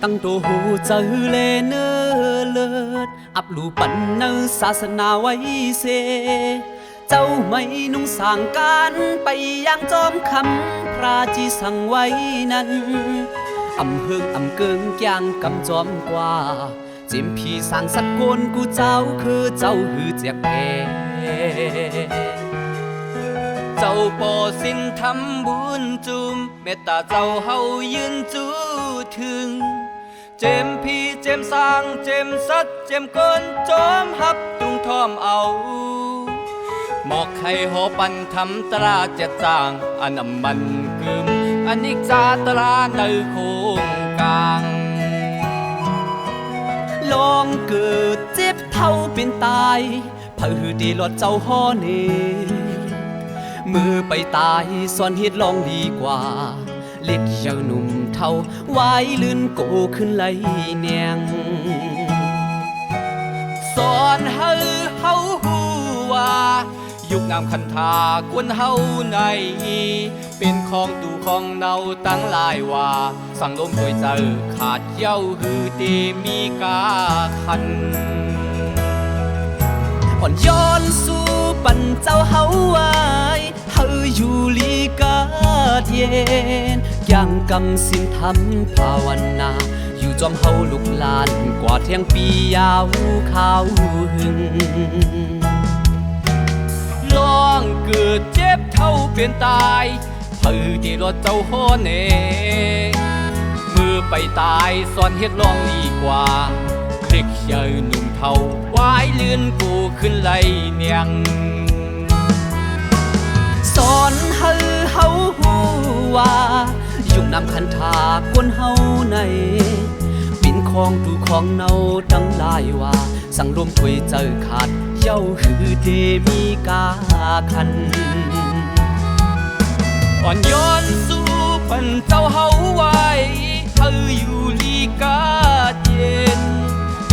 ทั้งโตหูเจอเลเนอเลิศอับลูปันเนอศาสนาไว้เสเจ้าไม่นุ่งสางการไปยังจอมคำพระจีสั่งไว้นั้นอำเฮิงอำเกิงแกงกำจอมกว่าจิมพี่สางสักคนกูเจ้าคือเจ้าหือเจียกแพเจ้าปอสินทำบุญจุมเมตตาเจ้าเฮายืนจูถึงเจมพี่เจมสร้างเจมสัดเจมเกินจอมหับจุงทอมเอาหมอกไข่หอปันทำตราเจ็ดจางอันน้ำมันกึมอันนิจาตราในโคงกลางลองเกิดเจ็บเท่าเป็นตายเพื่อดีลอดเจ้าห่อเนมือไปตายซ่อนเฮ็ดลองดีกว่าเล็กเยาหนุ่มเท่าไว้ลื่นโกขึ้นไหลเนียงสอนเฮาฮู้ว่ายุคงามคันธากวนเฮาในเป็นของตู่ของเนาตั้งหลายว่าสั่งลมโดยเจอขาดเย้าหือตีมีกาคันอ่อนย้อนสู่ปันเจ้าเฮาไว้เฮาอยู่ลีกาเย็นยังกำสินทำภาวนาอยู่จอมเฮาลูกหลานกว่าเที่ยงปียาวข้าวหึงลองเกิดเจ็บเท่าเป็นตายเพื่อที่รถเจ้าโหเนมือไปตายซ่อนเฮ็ดลองดีกว่าเด็กเยาหนุ่มเท่าไว้เลื่อนกูขึ้นไหลเนียงสอนเฮาฮู้ว่ายุ่งนำคันธากวนเฮาในเป็นของตู่ของเนาตั้งหลายว่าสั่งลมถวยเจอขาดเย้าหือเทมีกาคันอ่อนย้อนสู่ปันเจ้าเฮาไว้เฮาอยู่ลีกาเย็น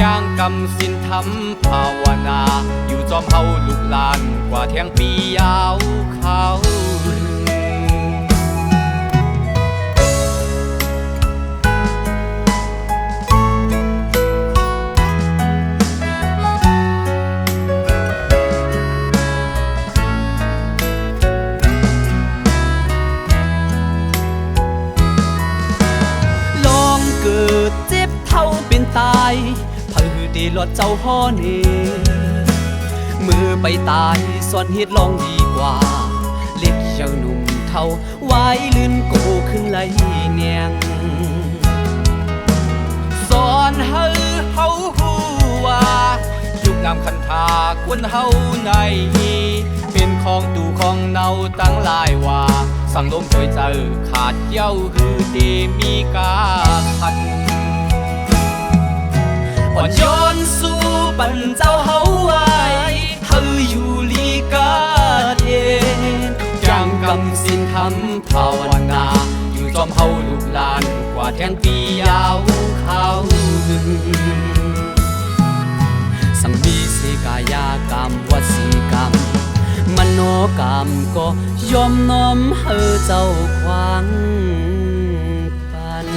ย่างกำสินทำภาวนาอยู่จอมเฮาลูกหลานกว่าเที่ยงปียาวเขาเกิดเจ็บเท่าเป็นตายเพื่อดีลอดเจ้าห่อเนมือไปตายซ่อนเฮ็ดลองดีกว่าเล็กเยาหนุ่มเท่าไว้ลื่นโกขึ้นไหลเนียงสอนเฮาฮู้ว่ายุคงามคันธากวนเฮาในเป็นของตู่ของเนาตั้งหลายว่าสั่งลมถวยเจอขาดเย้าหือตีมีกาคันอ่อนย้อนสู่ปันเจ้าเฮาไว้เฮาอยู่ลีกาเย็นยังกำสินทำภาวนาอยู่จอมเฮาลูกหลานกว่าเที่ยงปียาวเขาสังมีเสกายากรรมวสีกรรมมโนกรรมก็ยอมน้อมเฮอเจ้าควางปัน